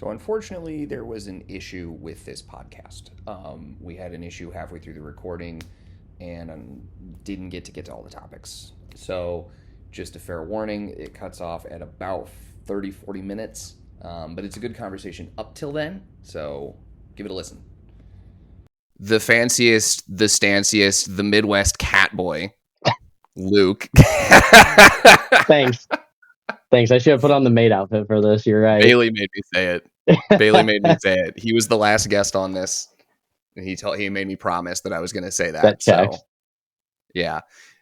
So, unfortunately, there was an issue with this podcast. We had an issue halfway through the recording and didn't get to all the topics. So, just a fair warning, it cuts off at about 30, 40 minutes. But it's a good conversation up till then. So, give it a listen. The fanciest, the stanciest, the Midwest cat boy, Luke. Thanks. I should have put on the maid outfit for this. You're right. Bailey made me say it. He was the last guest on this. He made me promise that I was going to say that. So, yeah.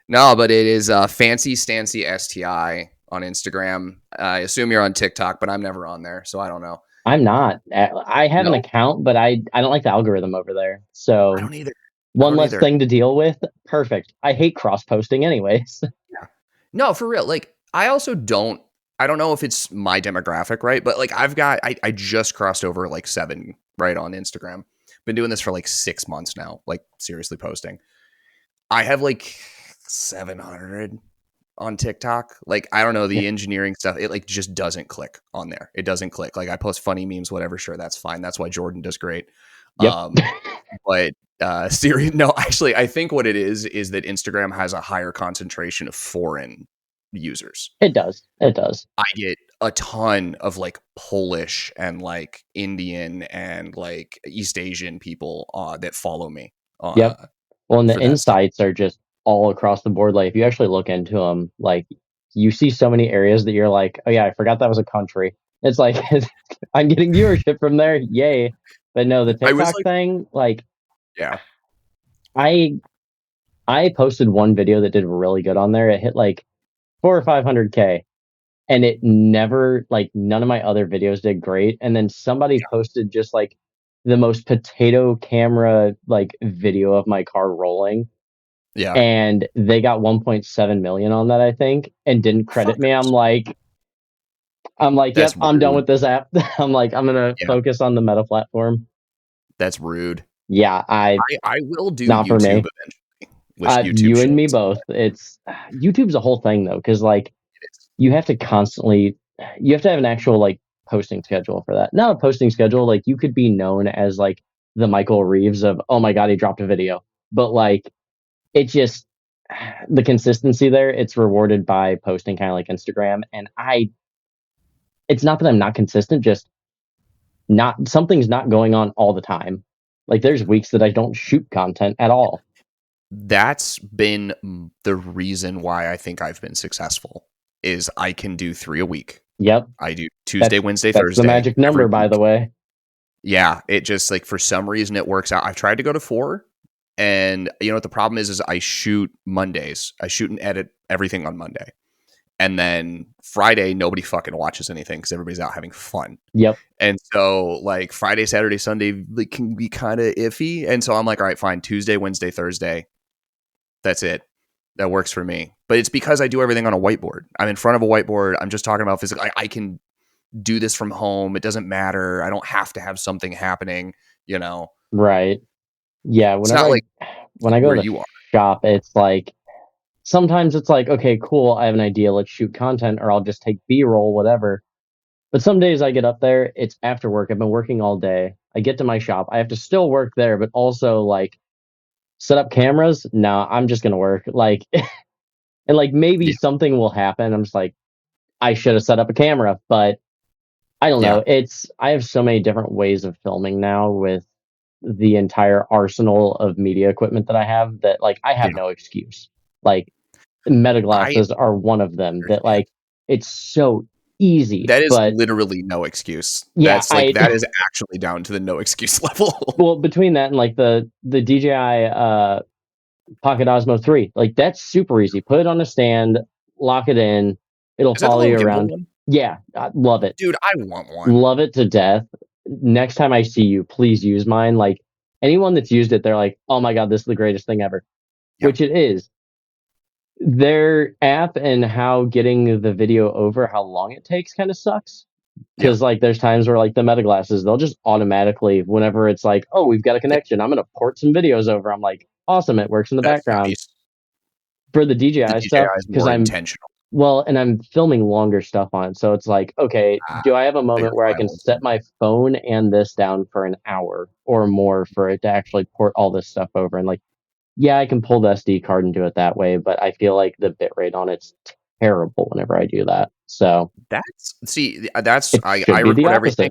No, but it is FancyStancySTI on Instagram. I assume you're on TikTok, but I'm never on there, so I don't know. I'm not. I have an account, but I don't like the algorithm over there. So I don't either. One less thing to deal with. Perfect. I hate cross-posting anyways. Yeah. No, for real. Like, I also don't. I don't know if it's my demographic, right? But like, I just crossed over like 7 right on Instagram. Been doing this for like 6 months now. Like, seriously posting. I have like 700 on TikTok. Like, I don't know, the engineering stuff, it like just doesn't click on there. It doesn't click. Like, I post funny memes, whatever. Sure, that's fine. That's why Jordan does great. Yep. But no, actually, I think what it is that Instagram has a higher concentration of foreign users. It does. I get a ton of like Polish and like Indian and like East Asian people that follow me. Yep. Well, and the insights are just all across the board. Like, if you actually look into them, like, you see so many areas that you're like, oh yeah, I forgot that was a country. It's like, I'm getting viewership from there. Yay. But no, the TikTok thing, like, yeah. I posted one video that did really good on there. It hit like 400 or 500K, and it never, like, none of my other videos did great. And then somebody posted just like the most potato camera like video of my car rolling. Yeah. And they got 1.7 million on that, I think, and didn't credit me. I'm like, yep, I'm done with this app. I'm like, I'm gonna focus on the Meta platform. That's rude. Yeah, I will do not YouTube for me. eventually. You and me both. It's YouTube's a whole thing though, because like you have to have an actual like posting schedule for that. Not a posting schedule, like you could be known as like the Michael Reeves of, oh my god, he dropped a video. But like, it just, the consistency there, it's rewarded by posting, kind of like Instagram. And it's not that I'm not consistent, just something's not going on all the time. Like, there's weeks that I don't shoot content at all. That's been the reason why I think I've been successful, is I can do 3 a week. Yep. I do Tuesday, Wednesday, Thursday. That's the magic number, by the way. Yeah. It just, like, for some reason it works out. I've tried to go to 4, and you know what the problem is I shoot Mondays. I shoot and edit everything on Monday. And then Friday, nobody fucking watches anything because everybody's out having fun. Yep. And so, like, Friday, Saturday, Sunday, like, can be kind of iffy. And so I'm like, all right, fine. Tuesday, Wednesday, Thursday. That's it. That works for me. But it's because I do everything on a whiteboard. I'm in front of a whiteboard. I'm just talking about physical. I can do this from home. It doesn't matter. I don't have to have something happening, you know? Right. Yeah. When I go to the shop, it's like, sometimes it's like, okay, cool, I have an idea, let's shoot content, or I'll just take B-roll, whatever. But some days I get up there, it's after work, I've been working all day, I get to my shop, I have to still work there, but also, like, set up cameras? No, I'm just gonna work. Like, and like, maybe something will happen, I'm just like, I should have set up a camera, but I don't know. I have so many different ways of filming now with the entire arsenal of media equipment that I have, that, like, I have no excuse. Like, Meta glasses are one of them that, like, it's so easy. That is literally no excuse. Yeah, that's like, that is actually down to the no excuse level. Well, between that and like the DJI Pocket Osmo 3, like, that's super easy. Put it on a stand, lock it in, it'll follow you around. Yeah, I love it. Dude, I want one. Love it to death. Next time I see you, please use mine. Like, anyone that's used it, they're like, oh my god, this is the greatest thing ever. Yep. Which it is. Their app and how getting the video over, how long it takes, kind of sucks. Because like, there's times where like the Meta glasses, they'll just automatically, whenever it's like, oh, we've got a connection, I'm going to port some videos over. I'm like, awesome, it works in the background. Nice. For the DJI stuff, because I'm intentional. Well, and I'm filming longer stuff on it, so it's like, okay, do I have a Bigger moment where I can files. set my phone and this down for an hour or more for it to actually port all this stuff over? And like, yeah, I can pull the SD card and do it that way, but I feel like the bitrate on it's terrible whenever I do that. So I should be the record opposite. everything.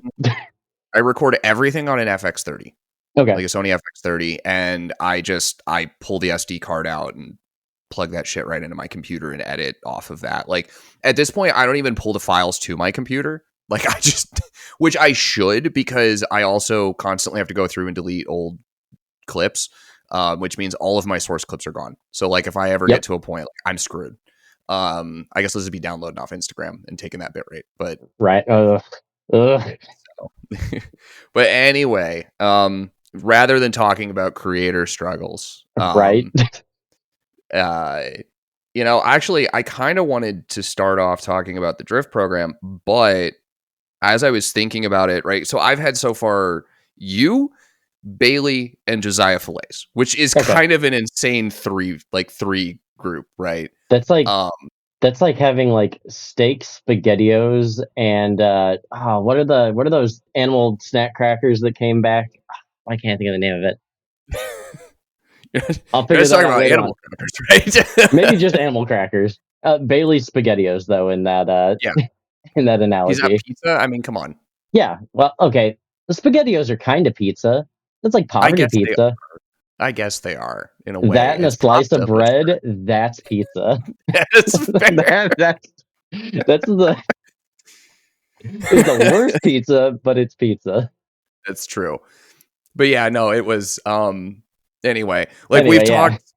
I record everything on an FX30. Okay. Like a Sony FX30, and I pull the SD card out and plug that shit right into my computer and edit off of that. Like at this point, I don't even pull the files to my computer. Like I just, which I should, because I also constantly have to go through and delete old clips, which means all of my source clips are gone. So like if I ever get to a point, like, I'm screwed. I guess this would be downloading off Instagram and taking that bit rate, but right. So. But anyway, rather than talking about creator struggles, right. Actually, I kind of wanted to start off talking about the drift program, but as I was thinking about it, right, so I've had so far you, Bailey, and Josiah Fillets, which is kind of an insane three group, right? That's like having like steak spaghettios and what are those animal snack crackers that came back? I can't think of the name of it. I'll figure that out later animal on. Crackers, right? Maybe just animal crackers. Bailey's SpaghettiOs, though, in that in that analogy. Is that pizza? I mean, come on. Yeah. Well, okay. The SpaghettiOs are kind of pizza. That's like poverty pizza. I guess they are in a way. That and a slice of bread, that's pizza. That's fair. That's the it's the worst pizza, but it's pizza. That's true. But yeah, no, it was anyway, we've talked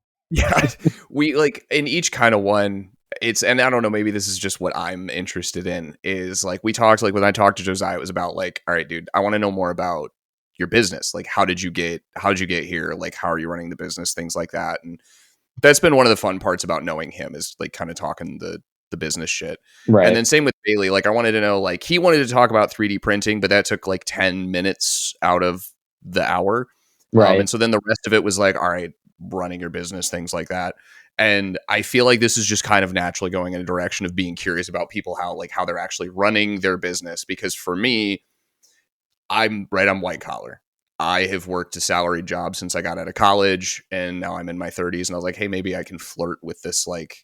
we like in each kind of one, and I don't know, maybe this is just what I'm interested in, is like we talked, like when I talked to Josiah, it was about like, all right, dude, I want to know more about your business. Like how did you get here? Like how are you running the business? Things like that. And that's been one of the fun parts about knowing him, is like kind of talking the business shit. Right. And then same with Bailey. Like I wanted to know, like he wanted to talk about 3D printing, but that took like 10 minutes out of the hour. Right. And so then the rest of it was like, all right, running your business, things like that. And I feel like this is just kind of naturally going in a direction of being curious about people, how they're actually running their business. Because for me, I'm white collar. I have worked a salaried job since I got out of college, and now I'm in my 30s, and I was like, hey, maybe I can flirt with this, like,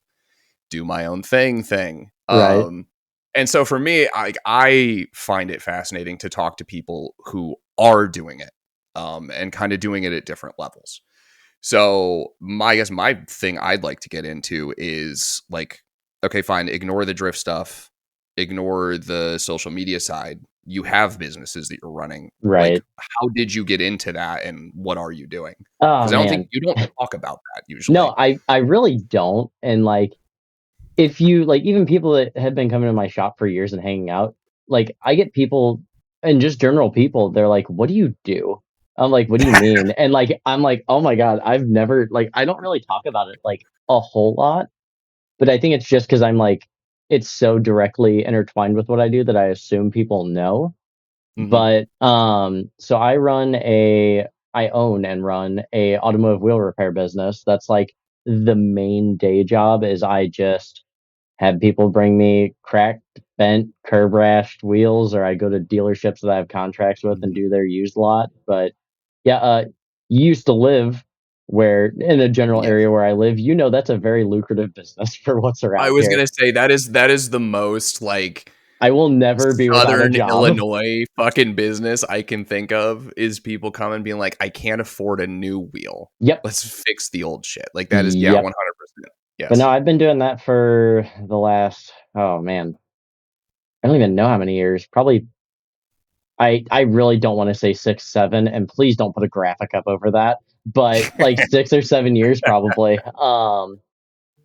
do my own thing. Right. And so for me, I find it fascinating to talk to people who are doing it, and kind of doing it at different levels. So my thing I'd like to get into is like, okay, fine, ignore the drift stuff, ignore the social media side. You have businesses that you're running. Right. Like, how did you get into that, and what are you doing? Because I don't think you don't talk about that usually. No, I really don't. And like, if you like, even people that have been coming to my shop for years and hanging out, like I get people and just general people, they're like, what do you do? I'm like, what do you mean? And like, I'm like, oh my God, I've never, like, I don't really talk about it like a whole lot, but I think it's just because I'm like, it's so directly intertwined with what I do that I assume people know. Mm-hmm. But so I own and run a automotive wheel repair business. That's like the main day job. Is I just have people bring me cracked, bent, curb rashed wheels, or I go to dealerships that I have contracts with and do their used lot. But yeah, you used to live in a general area where I live, that's a very lucrative business for what's around here. I was going to say that is the most like, I will never be without a job. Illinois fucking business I can think of is people coming being like, I can't afford a new wheel. Yep. Let's fix the old shit. Like that is 100%. Yes. But no, I've been doing that for the last, oh man, I don't even know how many years. Probably, I really don't want to say 6, 7, and please don't put a graphic up over that. But like 6 or 7 years probably.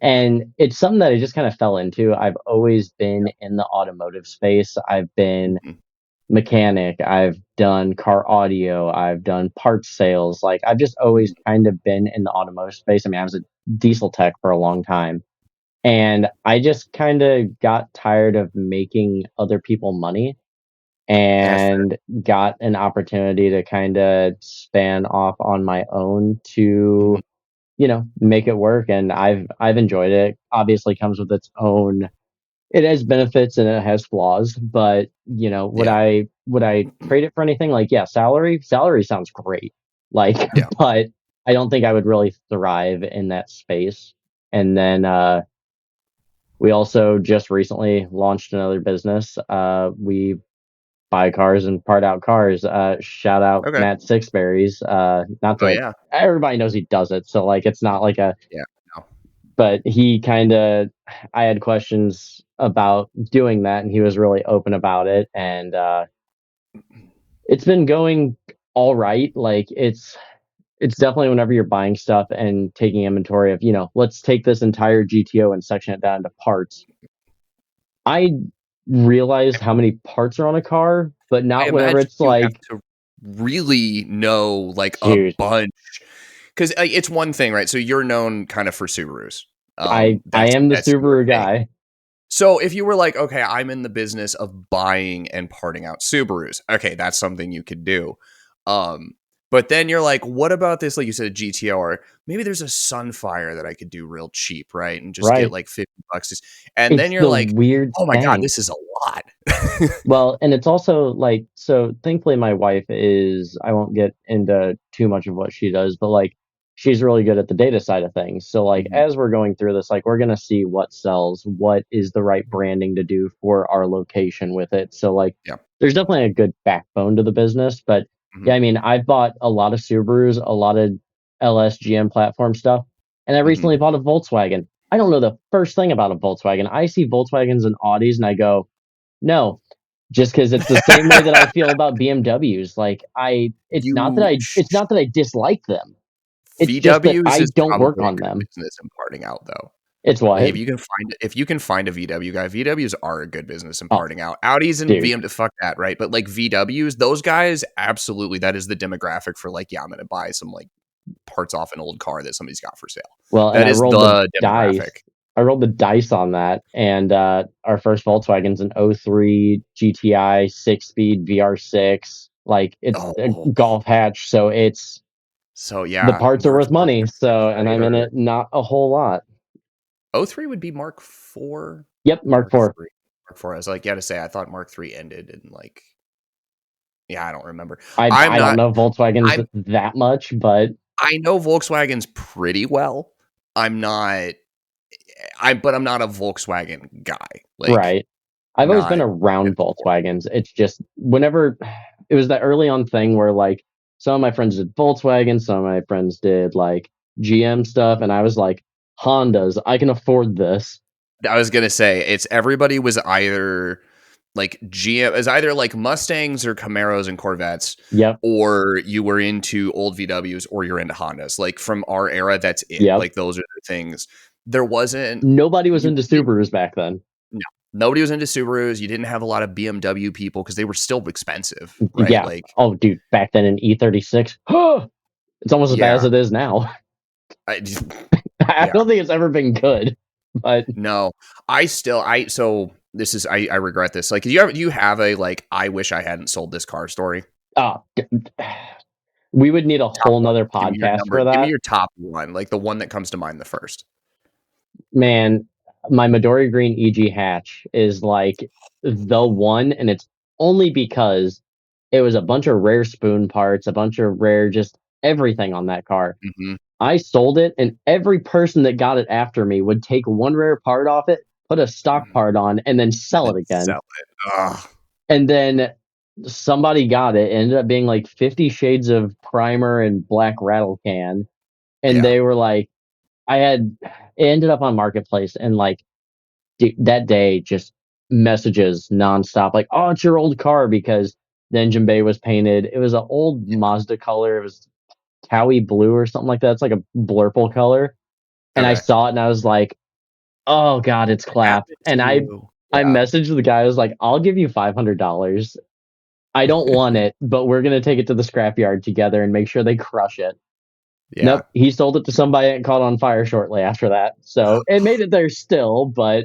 And it's something that I just kind of fell into. I've always been in the automotive space. I've been mechanic. I've done car audio. I've done parts sales. Like I've just always kind of been in the automotive space. I mean, I was a diesel tech for a long time. And I just kind of got tired of making other people money and got an opportunity to kind of span off on my own to make it work. And I've enjoyed it. Obviously comes with its own it has benefits and it has flaws, but would Yeah. I trade it for anything? Like, yeah, salary sounds great. Like, Yeah. but I don't think I would really thrive in that space. And then we also just recently launched another business. We buy cars and part out cars. Shout out Okay. Matt Sixberries. Not Oh that yeah. everybody knows he does it, so like it's not like a. Yeah. No. But he kind of, I had questions about doing that, and he was really open about it, and it's been going all right. Like it's definitely whenever you're buying stuff and taking inventory of, let's take this entire GTO and section it down into parts. I realized how many parts are on a car, but I not whenever imagine it's you have like, to really know like a dude, bunch, because it's one thing, right? So you're known kind of for Subarus. I That's am the your Subaru thing. guy. So if you were like, okay, I'm in the business of buying and parting out Subarus, okay, that's something you could do. But then you're like, what about this? Like you said, a GTO, or maybe there's a Sunfire that I could do real cheap, right? And just get Right. like $50. And then It's you're the like, weird oh my God, thing. this is a lot. Well, and it's also like, so thankfully my wife is, I won't get into too much of what she does, but like she's really good at the data side of things. So like Mhm. as we're going through this, like we're going to see what sells, what is the right branding to do for our location with it. So like Yeah. there's definitely a good backbone to the business, but Mhm. yeah, I mean, I've bought a lot of Subarus, a lot of LSGM platform stuff, and I Mhm. recently bought a Volkswagen. I don't know the first thing about a Volkswagen. I see Volkswagens and Audis and I go, no, just because it's the same way that I feel about BMWs. Like You it's not that I dislike them. It's just that VWs I is don't work probably a on good them. business in parting out, though. It's Like what? if you can find a VW guy, VWs are a good business in Oh, parting out. Audis and dude. BMW, fuck that, right? But like VWs, those guys, absolutely, that is the demographic for like, yeah, I'm gonna buy some like parts off an old car that somebody's got for sale. Well, and That is the demographic. I rolled the dice on that, and our first Volkswagen's an '03 GTI 6-speed VR6. Like it's a Oh, golf hatch, so it's so the yeah, parts are Mark worth money. So, and right? I'm in Or it not a whole lot. '03 would be Mark IV Yep, or Mark Mark IV. III. Mark IV. I was like, yeah, to say, I thought Mark III ended in like, yeah, I don't remember. I'm I don't not. know Volkswagens I'm that much, but I know Volkswagens pretty well. I'm not but I'm not a Volkswagen guy. Like right. I've always been not around Volkswagens. It's just whenever it was that early on thing where like some of my friends did Volkswagen, some of my friends did like GM stuff, and I was like, Hondas, I can afford this. I was gonna say it's everybody was either like GM is either like Mustangs or Camaros and Corvettes, Yep, or you were into old VWs or you're into Hondas. Like from our era, that's it. yep. Like those are the things. There wasn't Nobody was you into didn't Subarus back then. no, nobody was into Subarus. You didn't have a lot of BMW people because they were still expensive, right? Yeah. Like Oh, dude, back then in E36, it's almost as bad as yeah, it is now. I just, I yeah. don't think it's ever been good, but No, I so this is I regret this. Like, do you have a like I wish I hadn't sold this car story? oh, we would need a Top whole one. nother Give me your podcast number. for Give me that. your top one, like the one that comes to mind the first. Man, my Midori Green EG hatch is like the one, and it's only because it was a bunch of rare spoon parts, a bunch of rare just everything on that car. Mm-hmm. I sold it, and every person that got it after me would take one rare part off it, put a stock part on, and then And sell then it again. sell it. Ugh. And then somebody got it. It ended up being like 50 shades of primer and black rattle can. And Yeah. they were like, it ended up on Marketplace, and like that day, just messages nonstop, like, "Oh, it's your old car," because the engine bay was painted. It was an old Mazda color. It was Cowie blue or something like that. It's like a blurple color. And I Okay. saw it, and I was like, "Oh God, it's What clap." happened to And you? I Yeah. messaged the guy. I was like, "I'll give you $500. I don't want it, but we're gonna take it to the scrapyard together and make sure they crush it." Yeah. Nope, he sold it to somebody and caught on fire shortly after that. So it made it there still, but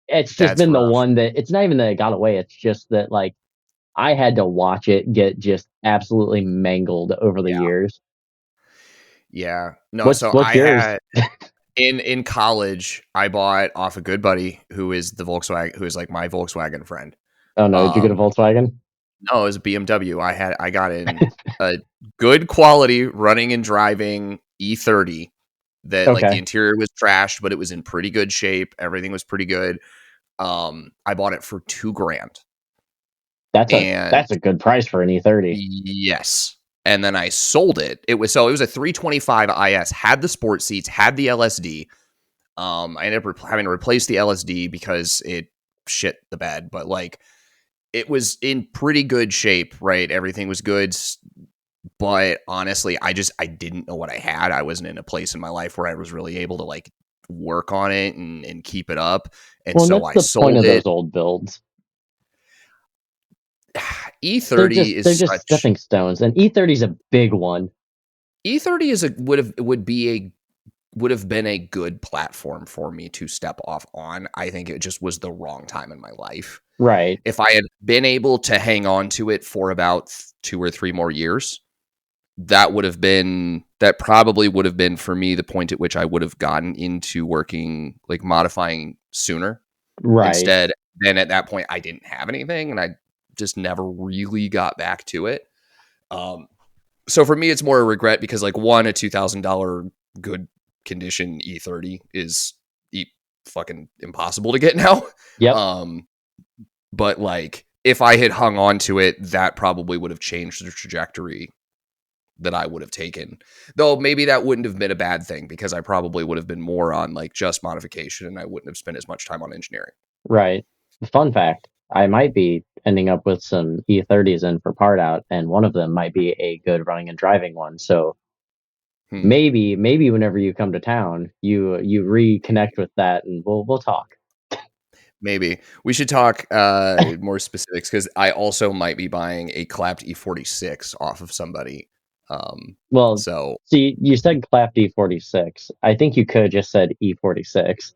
it's just That's been the rough. one that it's not even that it got away. It's just that like I had to watch it get just absolutely mangled over the Yeah. years. Yeah. No, so What's yours? in college, I bought off a good buddy who is like my Volkswagen friend. Oh no, did you get a Volkswagen? No, it was a BMW. I got in a good quality running and driving E30 that like the interior was trashed, but it was in pretty good shape. Everything was pretty good. I bought it for $2,000. That's a good price for an E30. Yes. And then I sold it. It was a 325 IS, had the sport seats, had the LSD. I ended up having to replace the LSD because it shit the bed, but like it was in pretty good shape, right? Everything was good. But honestly, I didn't know what I had. I wasn't in a place in my life where I was really able to like work on it and keep it up. And so I sold point of it. Those old builds. E30 they're just stepping stones, and E30 is a big one. E30 would have been a good platform for me to step off on. I think it just was the wrong time in my life. Right. If I had been able to hang on to it for about 2 or 3 more years, that probably would have been for me the point at which I would have gotten into working, like modifying sooner. Right. Instead, then at that point I didn't have anything and I just never really got back to it. So for me, it's more a regret because like a $2,000 good condition E30 is fucking impossible to get now. Yep. But like if I had hung on to it, that probably would have changed the trajectory that I would have taken. Though maybe that wouldn't have been a bad thing because I probably would have been more on like just modification and I wouldn't have spent as much time on engineering. Right. Fun fact, I might be ending up with some E30s in for part out, and one of them might be a good running and driving one. So maybe whenever you come to town, you reconnect with that and we'll talk. Maybe we should talk more specifics because I also might be buying a clapped E46 off of somebody. So see, you said clapped E46. I think you could have just said E46.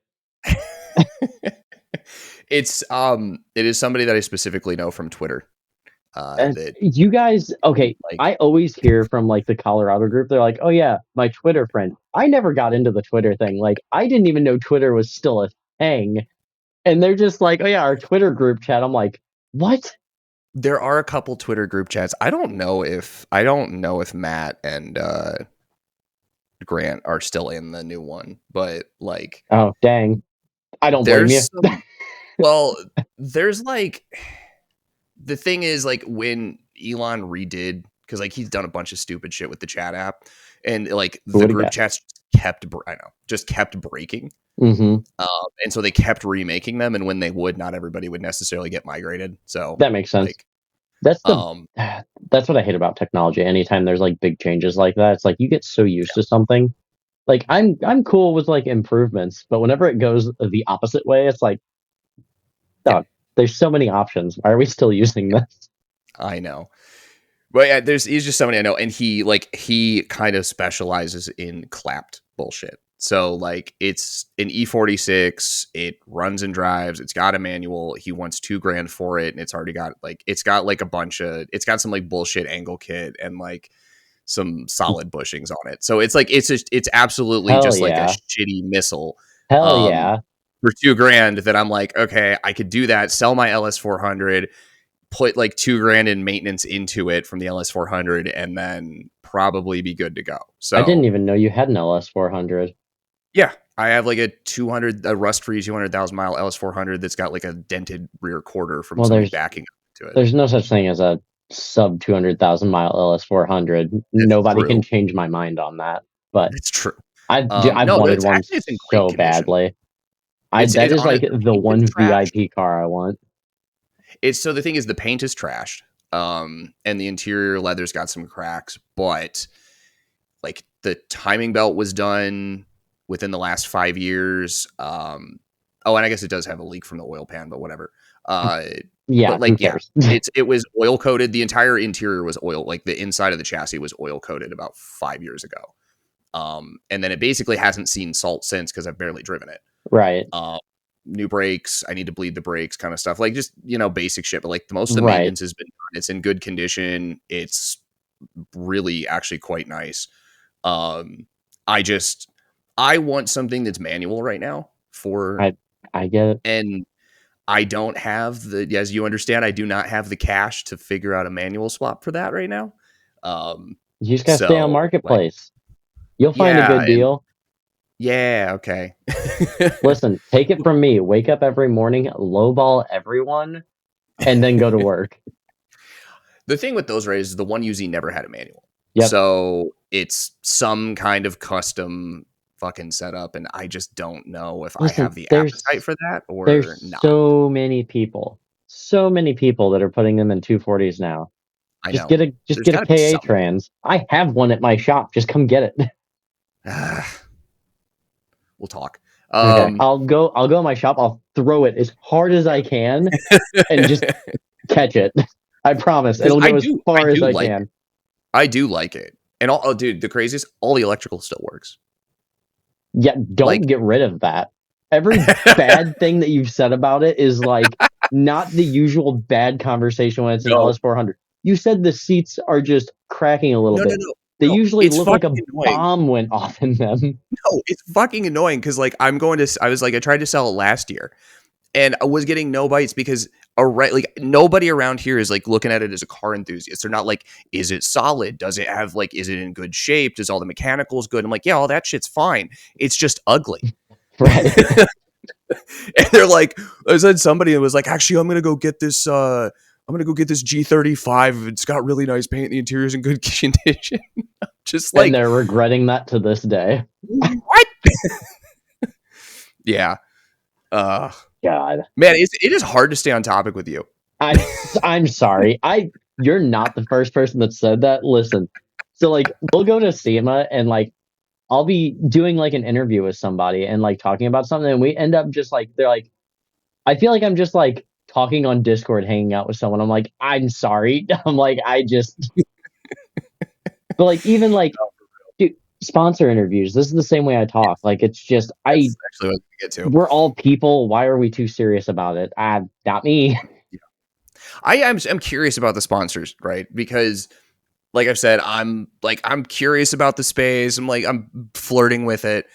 It is somebody that I specifically know from Twitter. You guys, okay, like, I always hear from like the Colorado group, they're like, oh yeah, my Twitter friend. I never got into the Twitter thing. Like, I didn't even know Twitter was still a thing. And they're just like, oh yeah, our Twitter group chat. I'm like, what? There are a couple Twitter group chats. I don't know if Matt and Grant are still in the new one, but like, oh dang, I don't blame you. Well, there's like, the thing is like when Elon redid, because like he's done a bunch of stupid shit with the chat app, and like the group chats kept breaking. Mm-hmm. And so they kept remaking them, and when they would, not everybody would necessarily get migrated. So that makes sense. Like, that's what I hate about technology. Anytime there's like big changes like that, it's like you get so used to something. Like I'm cool with like improvements, but whenever it goes the opposite way, it's like, dog, there's so many options. Why are we still using this? I know. But yeah, he's just somebody I know, and he kind of specializes in clapped bullshit. So like it's an E46, it runs and drives, it's got a manual. He wants $2,000 for it, and it's already got like it's got some like bullshit angle kit and like some solid bushings on it. So it's like it's absolutely like a shitty missile. Hell yeah. For $2,000 that I'm like, okay, I could do that, sell my LS400, put like $2,000 in maintenance into it from the LS400, and then probably be good to go. So I didn't even know you had an LS400. Yeah, I have like a rust-free 200,000 mile LS400 that's got like a dented rear quarter from somebody backing up to it. There's no such thing as a sub 200,000 mile LS400. Nobody can change my mind on that. But it's true. I've wanted one so badly. That is like the one VIP car I want. So the thing is, the paint is trashed, and the interior leather's got some cracks, but like the timing belt was done within the last 5 years. And I guess it does have a leak from the oil pan, but whatever. Yeah, but like, it was oil coated. The entire interior was oil. Like the inside of the chassis was oil coated about 5 years ago. And then it basically hasn't seen salt since because I've barely driven it. Right. New brakes. I need to bleed the brakes, kind of stuff. Like just, basic shit. But like most of the maintenance has been done. It's in good condition. It's really actually quite nice. I want something that's manual right now I get it. And I don't have as you understand, I do not have the cash to figure out a manual swap for that right now. You just gotta stay on Marketplace. You'll find a good deal. Okay. Listen, take it from me. Wake up every morning, lowball everyone, and then go to work. The thing with those rays is the one UZ never had a manual. Yep. So it's some kind of custom fucking setup, and I just don't know if I have the appetite for that or there's not. So many people that are putting them in 240s now. I just know. Get a KA trans. I have one at my shop. Just come get it. We'll talk. Okay, I'll go in my shop. I'll throw it as hard as I can and just catch it. I promise it'll go as far as I can. I do like it. And dude, the craziest, all the electrical still works. Yeah, don't get rid of that. Every bad thing that you've said about it is like not the usual bad conversation when it's an LS400. You said the seats are just cracking a little bit. They usually look like a bomb went off in them. No, it's fucking annoying because like I tried to sell it last year and I was getting no bites because nobody around here is like looking at it as a car enthusiast. They're not like, is it solid? Does it have is it in good shape? Does all the mechanicals good? I'm like, yeah, all that shit's fine. It's just ugly. Right. And they're like, I said somebody was like, actually, I'm gonna go get this G35. It's got really nice paint. The interior's in good condition. Just like, and they're regretting that to this day. What? Yeah. God, man, it is hard to stay on topic with you. I'm sorry. You're not the first person that said that. Listen, so like we'll go to SEMA and like I'll be doing like an interview with somebody and like talking about something, and we end up just like they're like, I feel like I'm just like talking on Discord, hanging out with someone. I'm like, I'm sorry. I'm like, but like even like dude, sponsor interviews. This is the same way I talk. Like it's just That's actually what we get to. We're all people. Why are we too serious about it? Not me. I'm curious about the sponsors, right? Because like I've said, I'm curious about the space. I'm flirting with it.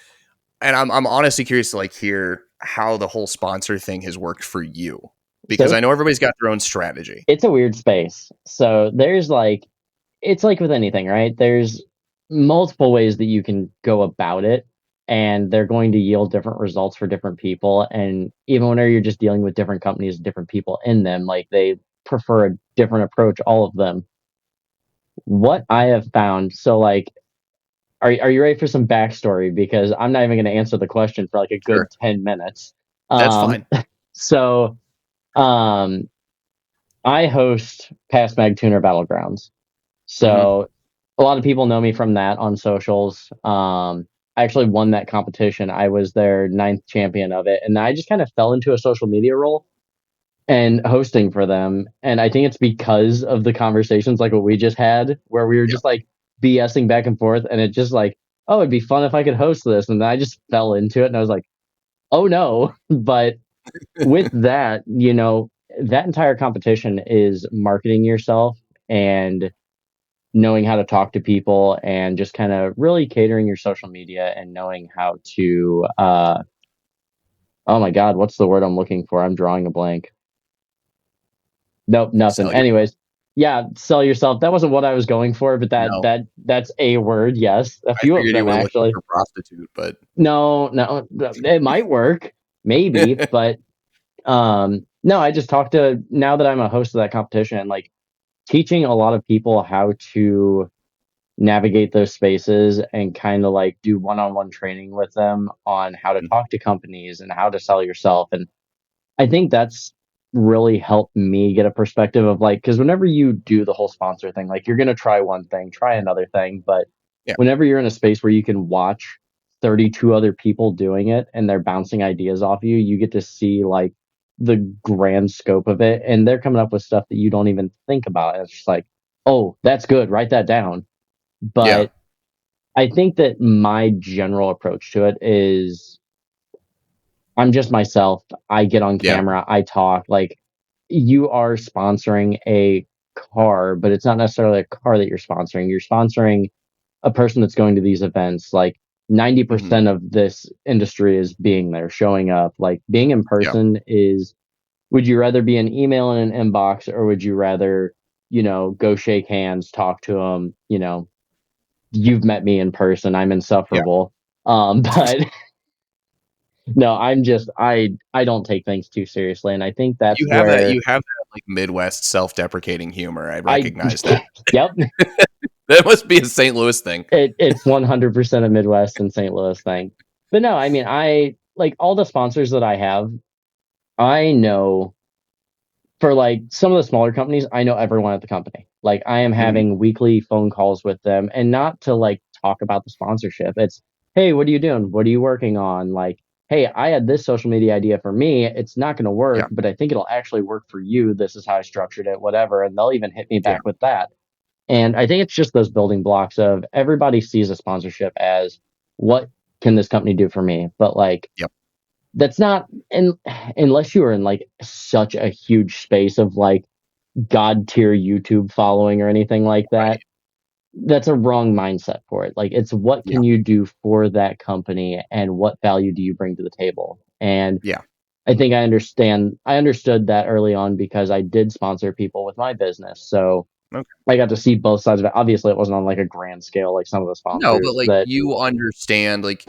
And I'm honestly curious to like hear how the whole sponsor thing has worked for you. Because I know everybody's got their own strategy. It's a weird space. So there's like, it's like with anything, right? There's multiple ways that you can go about it, and they're going to yield different results for different people. And even whenever you're just dealing with different companies, different people in them, like they prefer a different approach, all of them. What I have found, so like, are you ready for some backstory? Because I'm not even going to answer the question for like a good 10 minutes. That's fine. So, I host Past Mag Tuner Battlegrounds. So a lot of people know me from that on socials. I actually won that competition. I was their 9th champion of it. And I just kind of fell into a social media role and hosting for them. And I think it's because of the conversations like what we just had, where we were just like BSing back and forth. And it just like, oh, it'd be fun if I could host this. And then I just fell into it and I was like, oh no. But with that, you know, that entire competition is marketing yourself and knowing how to talk to people and just kind of really catering your social media and knowing how to oh my god, what's the word I'm looking for? I'm drawing a blank. Nope, nothing. Anyways, yeah, sell yourself. That wasn't what I was going for, but that's a word. Yes, a few of them actually. For prostitute, but no, it might work, maybe, but no. I just talked to, now that I'm a host of that competition, like teaching a lot of people how to navigate those spaces and kind of like do one-on-one training with them on how to talk to companies and how to sell yourself. And I think that's really helped me get a perspective of like, because whenever you do the whole sponsor thing, like you're going to try one thing, try another thing. But whenever you're in a space where you can watch 32 other people doing it and they're bouncing ideas off you, you get to see like the grand scope of it. And they're coming up with stuff that you don't even think about. And it's just like, oh, that's good. Write that down. But I think that my general approach to it is I'm just myself. I get on camera. I talk. Like, you are sponsoring a car, but it's not necessarily a car that you're sponsoring. You're sponsoring a person that's going to these events. Like, 90% of this industry is being there, showing up. Like being in person is, would you rather be an email in an inbox, or would you rather, go shake hands, talk to them, you've met me in person. I'm insufferable. But no, I don't take things too seriously. And I think that's where you have that like Midwest self-deprecating humor. I I, recognize that. yep. That must be a St. Louis thing. It's 100% a Midwest and St. Louis thing. But no, I mean, I like all the sponsors that I have. I know for like some of the smaller companies, I know everyone at the company. Like I am having weekly phone calls with them, and not to like talk about the sponsorship. It's, hey, what are you doing? What are you working on? Like, hey, I had this social media idea for me. It's not going to work, but I think it'll actually work for you. This is how I structured it, whatever. And they'll even hit me back with that. And I think it's just those building blocks of everybody sees a sponsorship as, what can this company do for me? But like, that's not, and unless you are in like such a huge space of like god tier YouTube following or anything like that, that's a wrong mindset for it. Like it's, what can you do for that company and what value do you bring to the table? And I think I understood that early on because I did sponsor people with my business. So I got to see both sides of it. Obviously, it wasn't on like a grand scale like some of the sponsors. No, but like you understand, like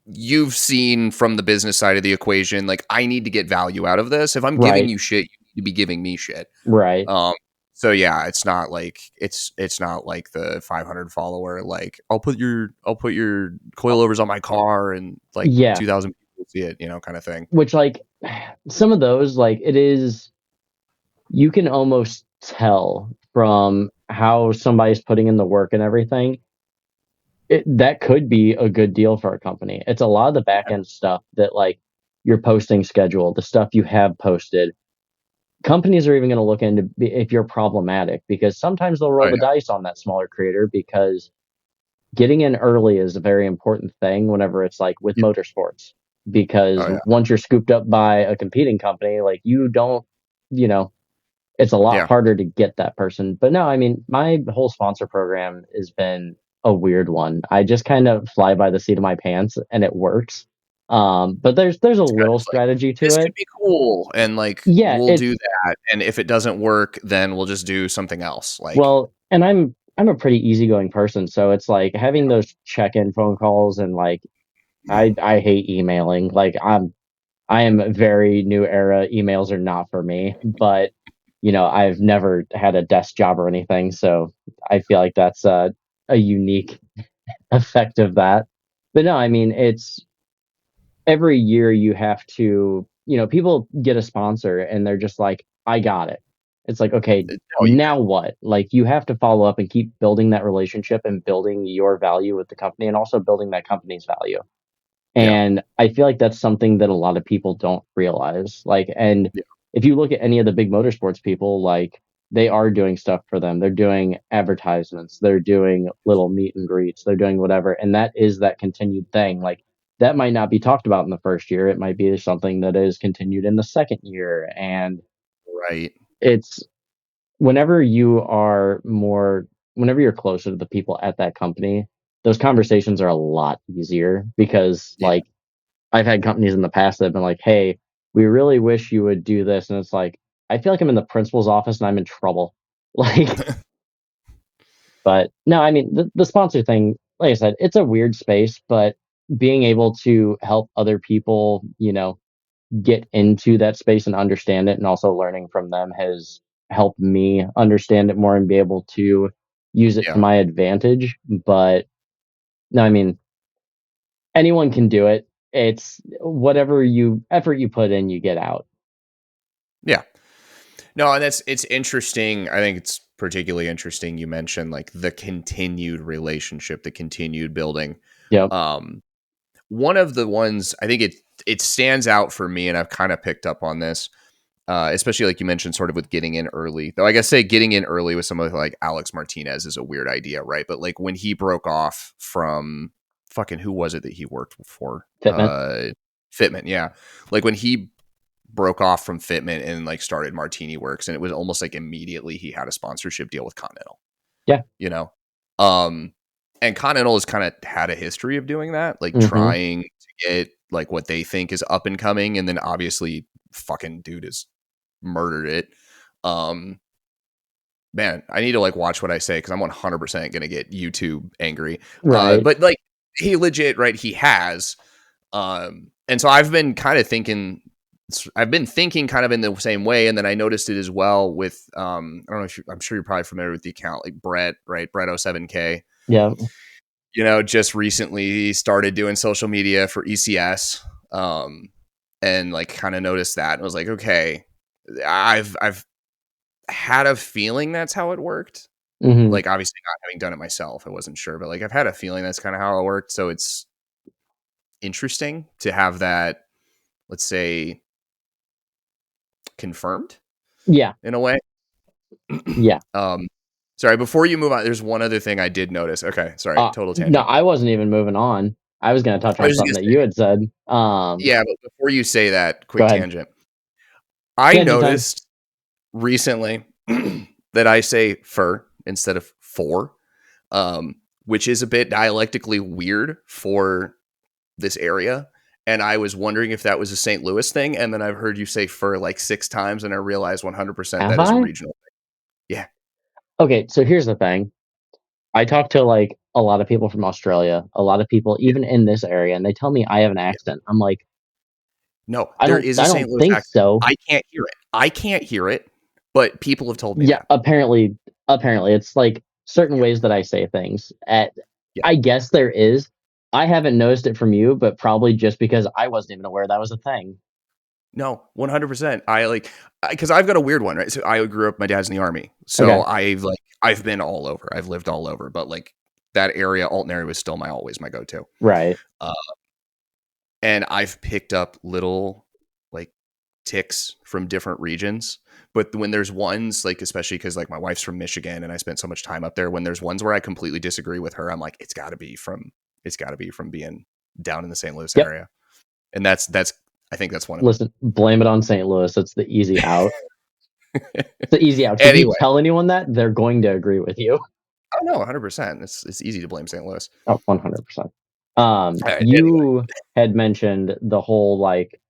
you've seen from the business side of the equation, like I need to get value out of this. If I'm giving you shit, you need to be giving me shit. Right. So yeah, it's not like it's not like the 500 follower, like I'll put your coilovers on my car and like 2,000 people see it, kind of thing. Which like some of those, like it is, you can almost tell from how somebody's putting in the work and everything. That could be a good deal for a company. It's a lot of the back end stuff that like your posting schedule, the stuff you have posted. Companies are even going to look into if you're problematic, because sometimes they'll roll the dice on that smaller creator, because getting in early is a very important thing whenever it's like with motorsports, because once you're scooped up by a competing company, like you don't, it's a lot harder to get that person. But no, I mean, my whole sponsor program has been a weird one. I just kind of fly by the seat of my pants and it works. But there's a little strategy to it. This could be cool, and like we'll do that. And if it doesn't work, then we'll just do something else. Like, well, and I'm a pretty easygoing person, so it's like having those check-in phone calls, and like I hate emailing. Like I am a very new era. Emails are not for me, but I've never had a desk job or anything, so I feel like that's a unique effect of that. But no, I mean, it's every year you have to, people get a sponsor and they're just like, I got it. It's like, okay, now what? Like you have to follow up and keep building that relationship and building your value with the company, and also building that company's value. And I feel like that's something that a lot of people don't realize. Like, and if you look at any of the big motorsports people, like they are doing stuff for them. They're doing advertisements. They're doing little meet and greets. They're doing whatever. And that is that continued thing. Like that might not be talked about in the first year. It might be something that is continued in the second year. And it's whenever whenever you're closer to the people at that company, those conversations are a lot easier, because like I've had companies in the past that have been like, hey, we really wish you would do this. And it's like, I feel like I'm in the principal's office and I'm in trouble. Like, but no, I mean, the sponsor thing, like I said, it's a weird space, but being able to help other people, get into that space and understand it, and also learning from them, has helped me understand it more and be able to use it to my advantage. But no, I mean, anyone can do it. It's whatever effort you put in, you get out. Yeah. No, and it's interesting. I think it's particularly interesting you mentioned like the continued relationship, the continued building. Yep. One of the ones I think it stands out for me, and I've kind of picked up on this, especially like you mentioned, sort of with getting in early. Though I guess getting in early with somebody like Alex Martinez is a weird idea, right? But like when he broke off from fucking, who was it that he worked for? Fitment, yeah. Like when he broke off from Fitment and like started Martini Works, and it was almost like immediately he had a sponsorship deal with Continental. Yeah. And Continental has kind of had a history of doing that, like trying to get like what they think is up and coming, and then obviously fucking dude has murdered it. Man, I need to like watch what I say because I'm 100% gonna get YouTube angry. Right. But like he legit, right? He has. And so I've been kind of thinking kind of in the same way, and then I noticed it as well with I don't know if I'm sure you're probably familiar with the account, like Brett, right? Brett 07K. Yeah. You know, just recently started doing social media for ECS. And like kind of noticed that and was like, okay, I've had a feeling that's how it worked. Like obviously not having done it myself, I wasn't sure, but like I've had a feeling that's kind of how it worked. So it's interesting to have that, let's say, confirmed. Yeah. In a way. Yeah. Sorry, before you move on, there's one other thing I did notice. Okay, sorry, total tangent. No, I wasn't even moving on. I was going to touch on something that you had said. Yeah, but before you say that, quick tangent. I noticed recently that I say fur instead of for, which is a bit dialectically weird for this area. And I was wondering if that was a St. Louis thing. And then I've heard you say fur like 6 times, and I realized 100% that is a regional thing. Yeah. Okay, so here's the thing. I talk to like a lot of people from Australia, a lot of people even in this area, and they tell me I have an accent. I'm like, no, there is a St. Louis accent. So. I can't hear it, but people have told me that. Apparently it's like certain ways that I say things. I guess there is. I haven't noticed it from you, but probably just because I wasn't even aware that was a thing. No, 100%. Because I've got a weird one, right? So I grew up, my dad's in the Army. So I've been all over. I've lived all over, but like that area, Alton area was still always my go-to. Right. And I've picked up little like ticks from different regions. But when there's ones like, especially because like my wife's from Michigan and I spent so much time up there, when there's ones where I completely disagree with her, I'm like, it's gotta be from being down in the St. Louis area. And I think that's one of them. Blame it on St. Louis. It's the easy out. It's the easy out. If you tell anyone that, they're going to agree with you. Oh no, 100%. It's easy to blame St. Louis. Oh, 100%. You had mentioned the whole like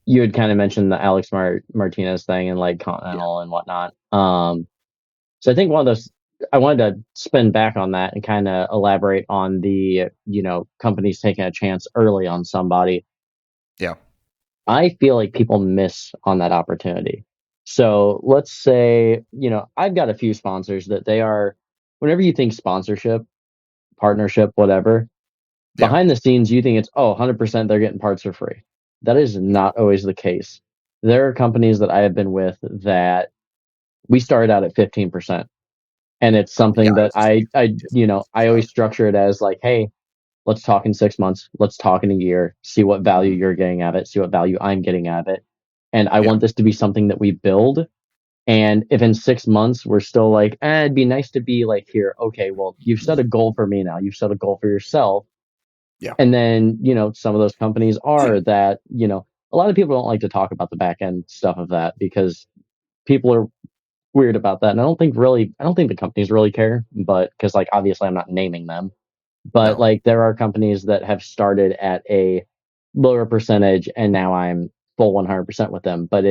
you had kind of mentioned the Alex Martinez thing and like Continental and whatnot. So I think one of those I wanted to spin back on that and kind of elaborate on the companies taking a chance early on somebody. Yeah. I feel like people miss on that opportunity. So let's say, I've got a few sponsors that they are, whenever you think sponsorship, partnership, whatever, behind the scenes, you think it's, 100% they're getting parts for free. That is not always the case. There are companies that I have been with that we started out at 15%. And it's something that I always structure it as like, hey, let's talk in 6 months. Let's talk in a year, see what value you're getting out of it, see what value I'm getting out of it. And I want this to be something that we build. And if in 6 months we're still like, it'd be nice to be like here. Okay, well, you've set a goal for me now. You've set a goal for yourself. Yeah. And then, some of those companies are that, a lot of people don't like to talk about the back end stuff of that because people are weird about that. And I don't think the companies really care, but because like, obviously I'm not naming them. But like there are companies that have started at a lower percentage and now I'm full 100% with them. But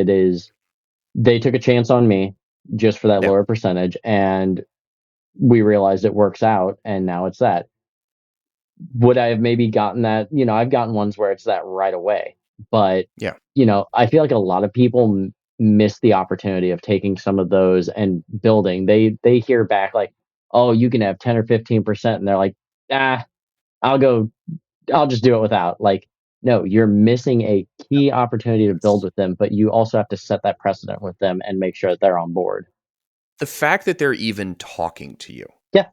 they took a chance on me just for that lower percentage and we realized it works out and now it's that. Would I have maybe gotten that? I've gotten ones where it's that right away. But, I feel like a lot of people miss the opportunity of taking some of those and building. They hear back like, oh, you can have 10 or 15%. And they're like, I'll just do it without. Like, no, you're missing a key opportunity to build with them, but you also have to set that precedent with them and make sure that they're on board. The fact that they're even talking to you. Yeah.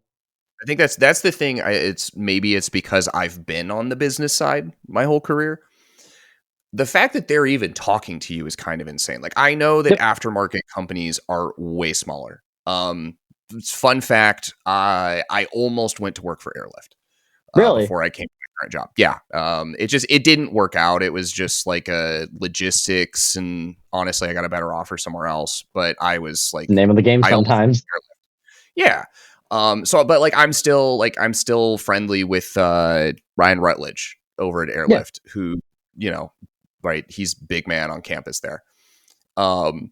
I think that's the thing. It's because I've been on the business side my whole career. The fact that they're even talking to you is kind of insane. Like I know that aftermarket companies are way smaller. Fun fact, I almost went to work for Airlift. Really? Before I came to my current job. Yeah. It didn't work out. It was just like a logistics, and honestly, I got a better offer somewhere else, but I was like name of the game sometimes. Yeah. But like I'm still friendly with Ryan Rutledge over at Airlift, who, right, he's big man on campus there. And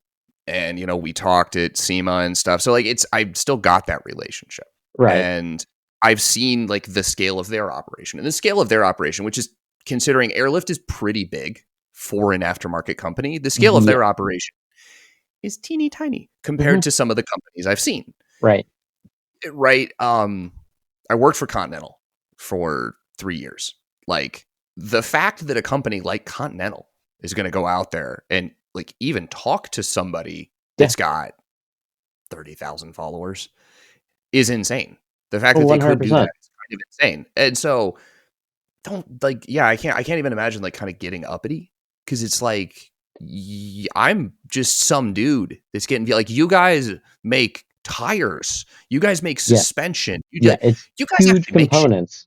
we talked at SEMA and stuff. So like I've still got that relationship. Right. And I've seen like the scale of their operation. And the scale of their operation, which is, considering Airlift is pretty big for an aftermarket company, the scale of their operation is teeny tiny compared to some of the companies I've seen. Right. Right. I worked for Continental for 3 years. Like, the fact that a company like Continental is going to go out there and like even talk to somebody that's got 30,000 followers is insane. The fact that they could do that is kind of insane. And so I can't even imagine like kind of getting uppity, because it's like, I'm just some dude that's getting, like, you guys make tires, you guys make suspension, you it's guys huge components.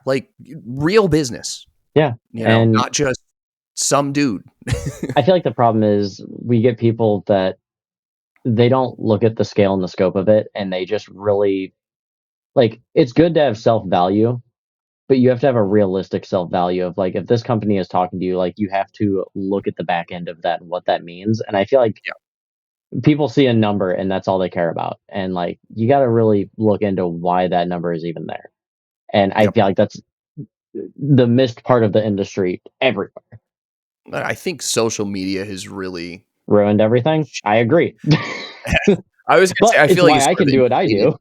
Like real business. And not just some dude. I feel like the problem is we get people that they don't look at the scale and the scope of it, and they just really, like, it's good to have self-value, but you have to have a realistic self-value of, like, if this company is talking to you, like, you have to look at the back end of that and what that means. And I feel like people see a number and that's all they care about. And like, you got to really look into why that number is even there. And I feel like that's the missed part of the industry everywhere. I think social media has really ruined everything. I agree. I was going to say, I feel like I can do what I do.